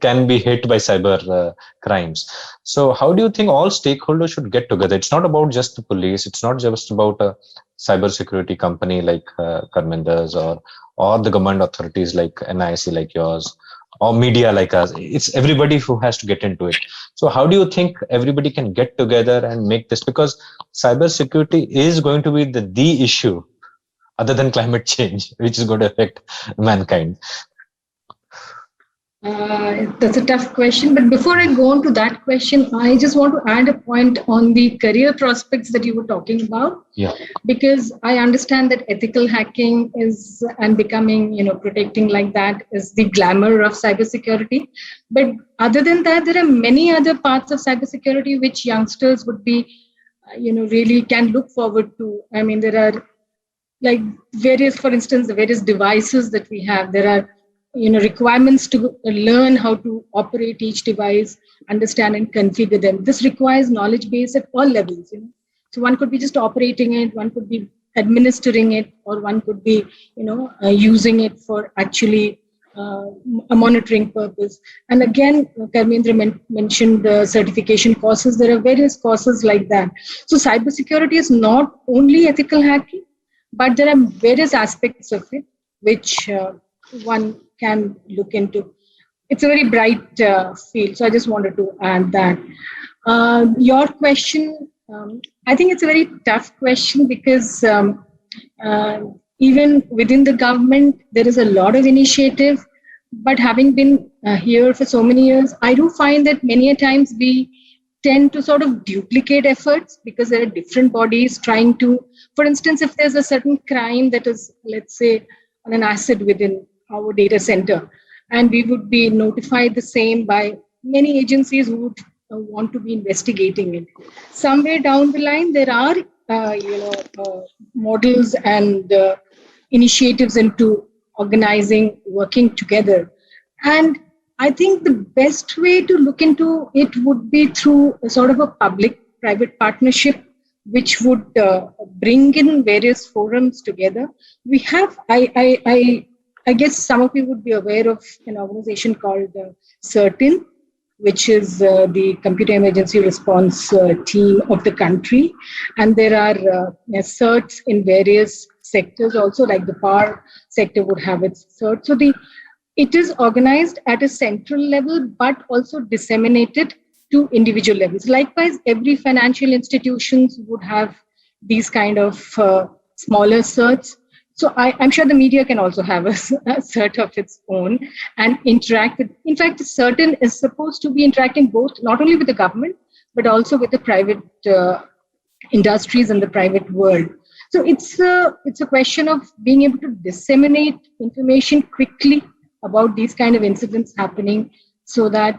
can be hit by cyber crimes. So how do you think all stakeholders should get together? It's not about just the police. It's not just about a cybersecurity company like Karmendra's or the government authorities like NIC like yours, or media like us. It's everybody who has to get into it. So how do you think everybody can get together and make this? Because cybersecurity is going to be the issue other than climate change, which is going to affect mankind. That's a tough question. But before I go on to that question, I just want to add a point on the career prospects that you were talking about. Yeah. Because I understand that ethical hacking is, and becoming, protecting like that is the glamour of cybersecurity. But other than that, there are many other parts of cybersecurity which youngsters would be, really can look forward to. I mean, there are like for instance, the various devices that we have. There are requirements to learn how to operate each device, understand and configure them. This requires knowledge base at all levels. So one could be just operating it, one could be administering it, or one could be, using it for actually a monitoring purpose. And again, Karmendra mentioned the certification courses. There are various courses like that. So cybersecurity is not only ethical hacking, but there are various aspects of it which one can look into. It's a very bright field, so I just wanted to add that. Your question, I think it's a very tough question because even within the government, there is a lot of initiative. But having been here for so many years, I do find that many a times we tend to sort of duplicate efforts because there are different bodies trying to, for instance, if there's a certain crime that is, let's say, on an asset within our data center, and we would be notified the same by many agencies who would want to be investigating it. Somewhere down the line, there are models and initiatives into organizing, working together. And I think the best way to look into it would be through a sort of a public-private partnership, which would bring in various forums together. We have, I guess some of you would be aware of an organization called CERTIN, which is the Computer Emergency Response team of the country. And there are CERTs in various sectors also, like the power sector would have its CERT. So it is organized at a central level, but also disseminated to individual levels. Likewise, every financial institutions would have these kind of smaller CERTs. So I'm sure the media can also have a cert of its own and interact with. In fact, CERTIN is supposed to be interacting both, not only with the government, but also with the private industries and the private world. So it's a question of being able to disseminate information quickly about these kind of incidents happening, so that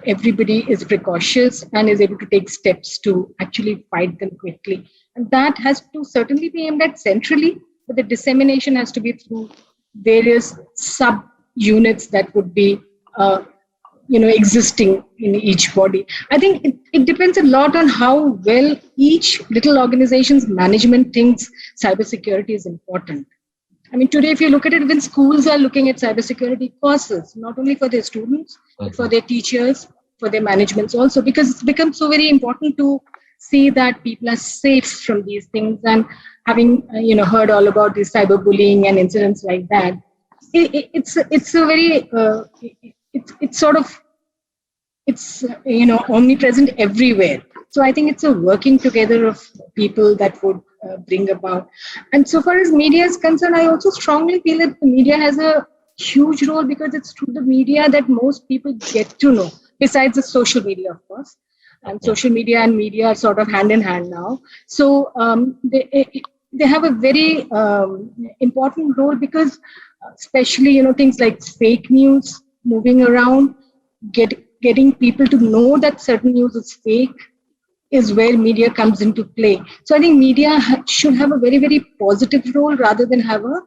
everybody is precautious and is able to take steps to actually fight them quickly. And that has to certainly be aimed at centrally, but the dissemination has to be through various sub-units that would be existing in each body. I think it depends a lot on how well each little organization's management thinks cybersecurity is important. I mean, today, if you look at it, even schools are looking at cybersecurity courses, not only for their students, but for their teachers, for their managements also, because it's become so very important to see that people are safe from these things. And having heard all about this cyberbullying and incidents like that, it's a very it's omnipresent everywhere. So I think it's a working together of people that would bring about. And so far as media is concerned, I also strongly feel that the media has a huge role, because it's through the media that most people get to know, besides the social media, of course. And social media and media are sort of hand in hand now. So they have a very important role, because especially, things like fake news moving around, getting people to know that certain news is fake is where media comes into play. So I think media should have a very, very positive role, rather than have a,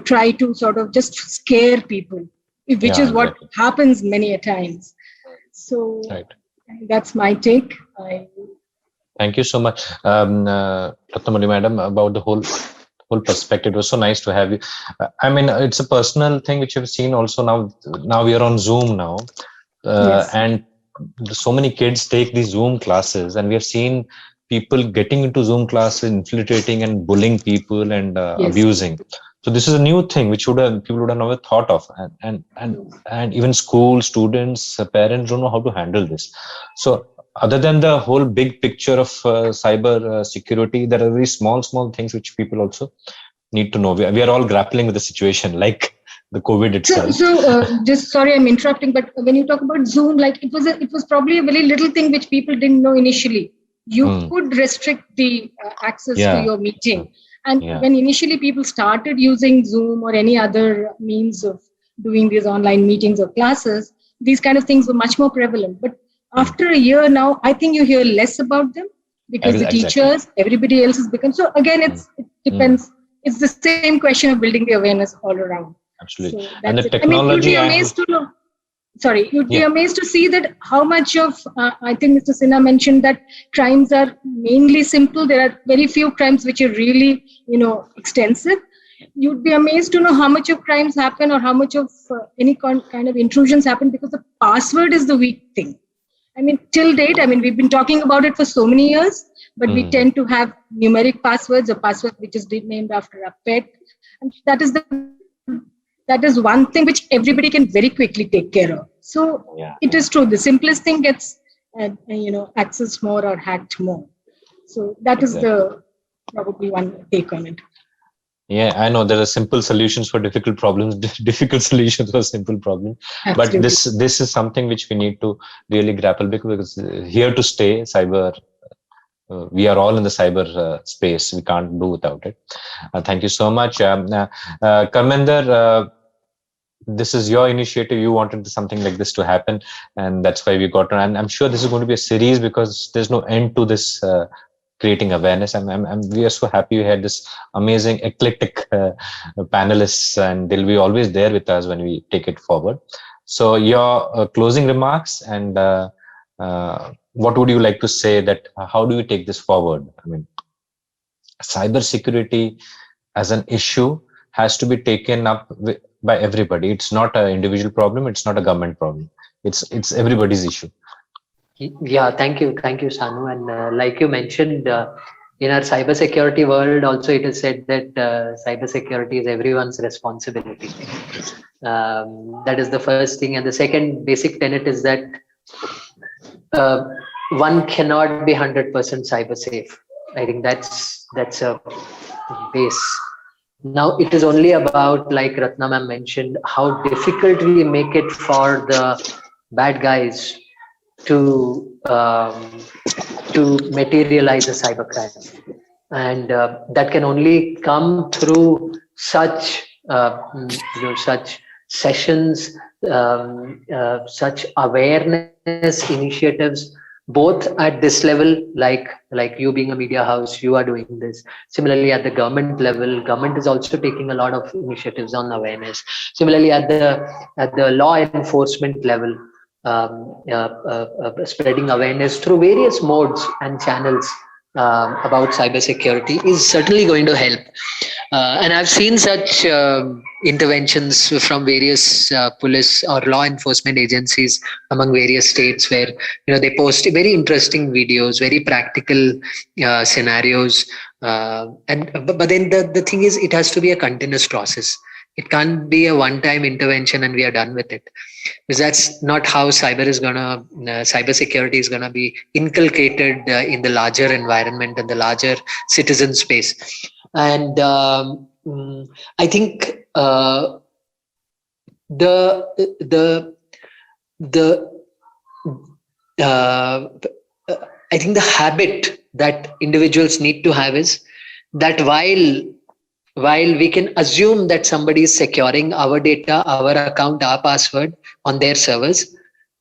try to sort of just scare people, which is what happens many a times. So that's my take. Thank you so much, Ratnamali madam, about the whole perspective. It was so nice to have you. I mean, it's a personal thing which you've seen also now we are on Zoom now, Yes. and so many kids take these Zoom classes, and we have seen people getting into Zoom classes, infiltrating and bullying people and abusing. So this is a new thing which people would have never thought of, and even school students, parents don't know how to handle this. So other than the whole big picture of cyber security, there are very small things which people also need to know. We are all grappling with the situation, like the COVID itself. So just sorry, I'm interrupting, but when you talk about Zoom, like it was probably a very little thing which people didn't know initially. You could restrict the access to your meeting. And when initially people started using Zoom or any other means of doing these online meetings or classes, these kind of things were much more prevalent. But after a year now, I think you hear less about them, because the teachers, everybody else has become. So again, it depends. It's the same question of building the awareness all around. Absolutely. So And the it. technology. I mean, you'd be amazed to know. Sorry, you'd be amazed to see that how much of, I think Mr. Sinha mentioned that crimes are mainly simple. There are very few crimes which are really, extensive. You'd be amazed to know how much of crimes happen, or how much of any kind of intrusions happen, because the password is the weak thing. I mean, till date, we've been talking about it for so many years, but we tend to have numeric passwords, a password which is named after a pet. And that is one thing which everybody can very quickly take care of. So it is true. The simplest thing gets, accessed more or hacked more. So that is the probably one take on it. Yeah, I know there are simple solutions for difficult problems, difficult solutions for simple problems. Absolutely. But this is something which we need to really grapple with, because here to stay, cyber. We are all in the cyber space. We can't do without it. Thank you so much, Karmender. This is your initiative. You wanted something like this to happen, and that's why we got on. And I'm sure this is going to be a series, because there's no end to this. Creating awareness. We are so happy we had this amazing eclectic panelists, and they'll be always there with us when we take it forward. So your closing remarks, and what would you like to say, that how do we take this forward? I mean, cybersecurity as an issue has to be taken up by everybody. It's not an individual problem. It's not a government problem. It's everybody's issue. Yeah, thank you, Sanu. And like you mentioned, in our cybersecurity world, also it is said that cybersecurity is everyone's responsibility. That is the first thing, and the second basic tenet is that one cannot be 100% cyber safe. I think that's a base. Now it is only about, like Ratna ma'am mentioned, how difficult we make it for the bad guys to materialize a cybercrime, and that can only come through such such sessions, such awareness initiatives, both at this level, like you being a media house, you are doing this. Similarly, at the government level, government is also taking a lot of initiatives on awareness. Similarly, at the law enforcement level, spreading awareness through various modes and channels about cybersecurity is certainly going to help. And I've seen such interventions from various police or law enforcement agencies among various states, where they post very interesting videos, very practical scenarios. But then the thing is, it has to be a continuous process. It can't be a one-time intervention and we are done with it, because that's not how cybersecurity is gonna be inculcated in the larger environment and the larger citizen space. And I think the habit that individuals need to have is that while we can assume that somebody is securing our data, our account, our password on their servers,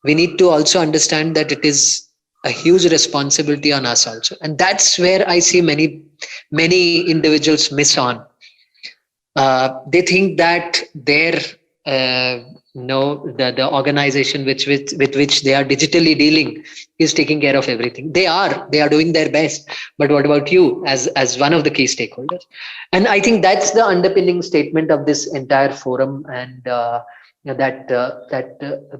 we need to also understand that it is a huge responsibility on us also. And that's where I see many individuals miss on. They think that their the organization with which they are digitally dealing is taking care of everything. They are doing their best, but what about you as one of the key stakeholders? And I think that's the underpinning statement of this entire forum, and that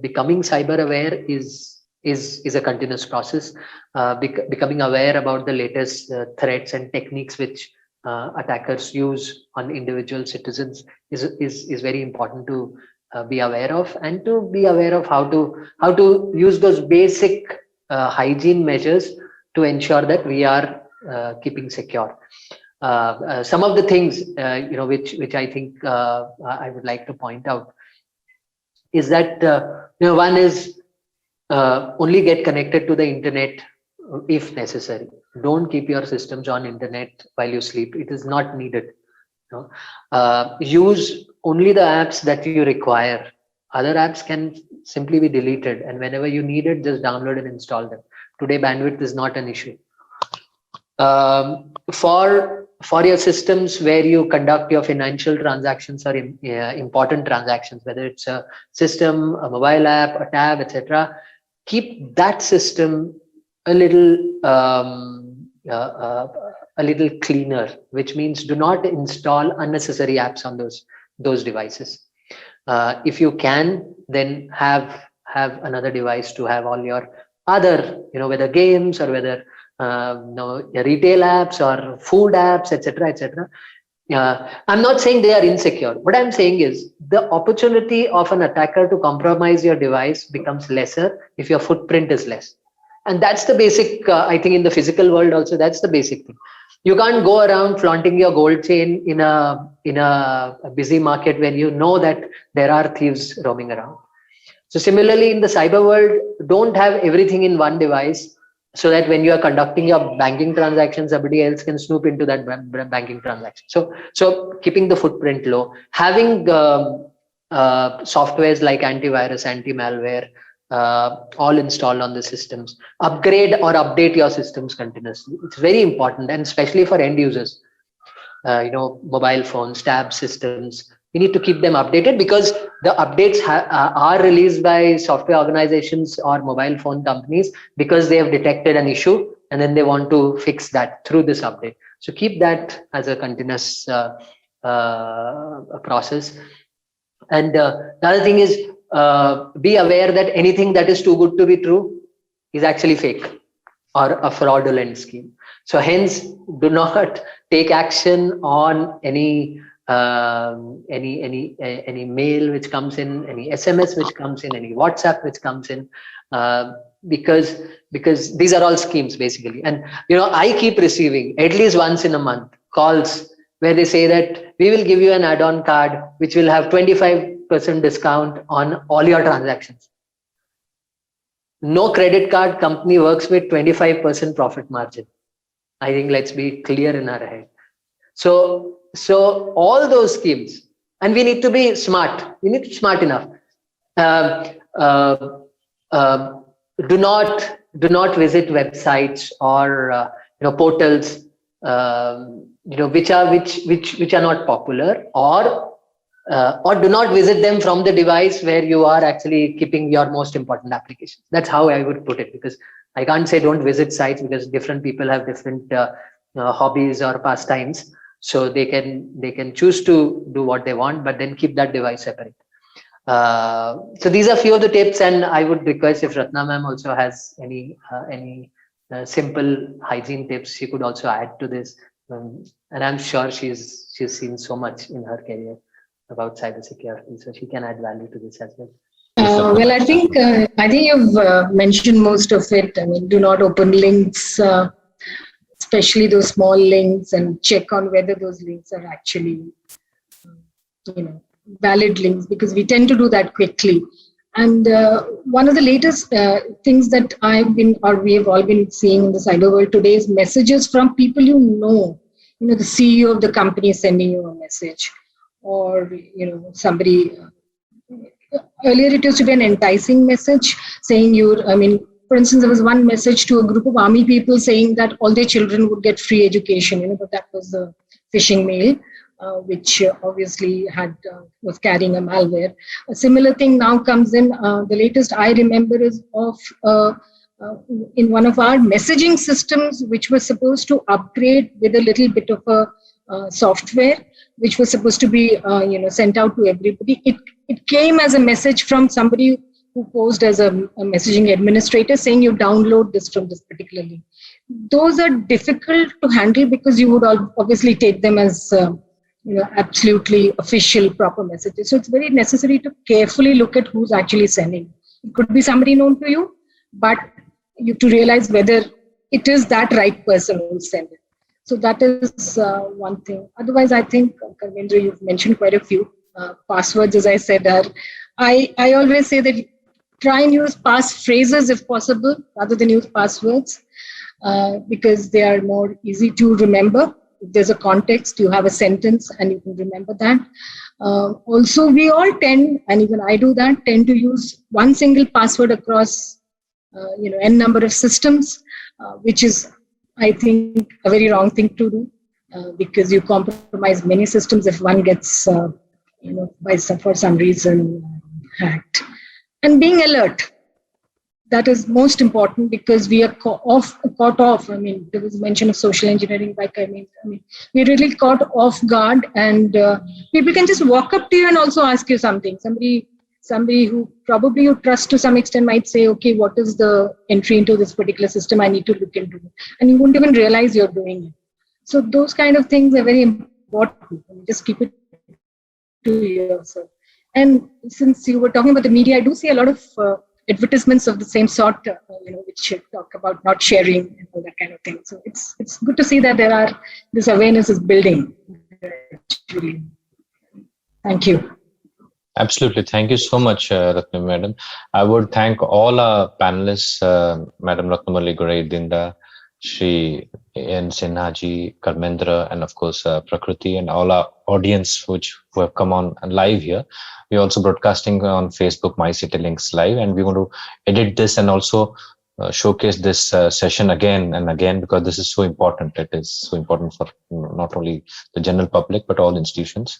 becoming cyber aware is a continuous process. Becoming aware about the latest threats and techniques which attackers use on individual citizens is very important to be aware of, and to be aware of how to use those basic hygiene measures to ensure that we are keeping secure. Some of the things which I think I would like to point out is that one is only get connected to the internet if necessary. Don't keep your systems on internet while you sleep. It is not needed. Use only the apps that you require. Other apps can simply be deleted, and whenever you need it, just download and install them. Today, bandwidth is not an issue. For your systems where you conduct your financial transactions or important transactions, whether it's a system, a mobile app, a tab, etc., keep that system a little cleaner, which means do not install unnecessary apps on those devices. If you can, then have another device to have all your other, whether games or whether retail apps or food apps, etc., etc. I'm not saying they are insecure. What I'm saying is the opportunity of an attacker to compromise your device becomes lesser if your footprint is less. And that's the basic, I think in the physical world also, that's the basic thing. You can't go around flaunting your gold chain in a busy market when you know that there are thieves roaming around. So similarly, in the cyber world, don't have everything in one device so that when you are conducting your banking transactions, somebody else can snoop into that banking transaction. So keeping the footprint low, having softwares like antivirus, anti-malware, all installed on the systems, upgrade or update your systems continuously. It's very important, and especially for end users, mobile phones, tab systems, we need to keep them updated, because the updates are released by software organizations or mobile phone companies because they have detected an issue and then they want to fix that through this update. So keep that as a continuous process. And the other thing is, be aware that anything that is too good to be true is actually fake or a fraudulent scheme. So hence, do not take action on any mail which comes in, any SMS which comes in, any WhatsApp which comes in, because these are all schemes basically. And I keep receiving at least once in a month calls where they say that we will give you an add-on card which will have 25% discount on all your transactions. No credit card company works with 25% profit margin. I think let's be clear in our head. So all those schemes, and we need to be smart. We need to be smart enough. Do not visit websites or portals which are not popular, or do not visit them from the device where you are actually keeping your most important applications. That's how I would put it, because I can't say don't visit sites, because different people have different hobbies or pastimes. So they can choose to do what they want, but then keep that device separate. So these are few of the tips, and I would request if Ratna ma'am also has any simple hygiene tips, she could also add to this. And I'm sure she's seen so much in her career about cybersecurity, so she can add value to this as well. Well, I think you've mentioned most of it. I mean, do not open links, especially those small links, and check on whether those links are actually, valid links, because we tend to do that quickly. And one of the latest things that we have all been seeing in the cyber world today is messages from people the CEO of the company is sending you a message, or somebody. Earlier, it used to be an enticing message saying for instance, there was one message to a group of army people saying that all their children would get free education, but that was the phishing mail, which obviously was carrying a malware. A similar thing now comes in. The latest I remember is of in one of our messaging systems, which was supposed to upgrade with a little bit of a software, which was supposed to be sent out to everybody. It came as a message from somebody who posed as a messaging administrator saying you download this from this particular link. Those are difficult to handle because you would obviously take them as absolutely official, proper messages. So it's very necessary to carefully look at who's actually sending. It could be somebody known to you, but you have to realize whether it is that right person who's sending it. So that is one thing. Otherwise, I think, Karmendra, you've mentioned quite a few passwords, as I said. I always say that try and use passphrases if possible, rather than use passwords, because they are more easy to remember. If there's a context, you have a sentence and you can remember that. Also, we all tend, and even I do that, tend to use one single password across n number of systems, which is, I think, a very wrong thing to do, because you compromise many systems if one gets, for some reason, hacked. And being alert, that is most important, because we are caught off. I mean, there was mention of social engineering by Karmendra. I mean, we're really caught off guard, and people can just walk up to you and also ask you something. Somebody somebody who probably you trust to some extent might say, okay, what is the entry into this particular system I need to look into? And you won't even realize you're doing it. So those kind of things are very important. Just keep it to yourself. And since you were talking about the media, I do see a lot of advertisements of the same sort, which talk about not sharing and all that kind of thing. So it's good to see that this awareness is building. Thank you. Absolutely. Thank you so much, Ratnam Madam. I would thank all our panelists, Madam Ratnamalli Gorai Dinda, Shri N. Sinha ji, Karmendra, and of course, Prakriti, and all our audience who have come on live here. We're also broadcasting on Facebook, My City Links Live, and we want to edit this and also showcase this session again and again, because this is so important. It is so important for not only the general public, but all institutions.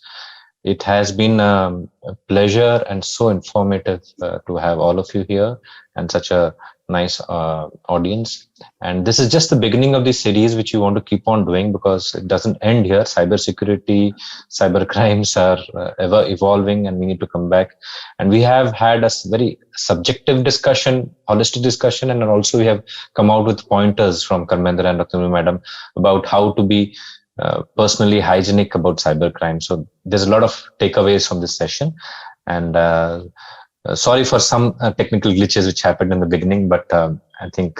It has been a pleasure and so informative to have all of you here and such a nice audience. And this is just the beginning of the series, which we want to keep on doing, because it doesn't end here. Cybersecurity, cyber crimes are ever evolving, and we need to come back. And we have had a very subjective discussion, holistic discussion, and also we have come out with pointers from Karmendra and Ratnamalli Madam about how to be personally hygienic about cybercrime. So there's a lot of takeaways from this session, and sorry for some technical glitches which happened in the beginning, but I think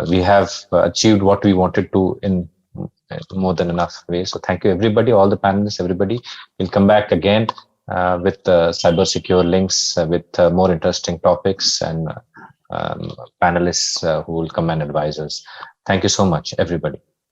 we have achieved what we wanted to in more than enough ways. So thank you everybody, all the panelists, everybody. We'll come back again with cyber secure links with more interesting topics and panelists who will come and advise us. Thank you so much, everybody.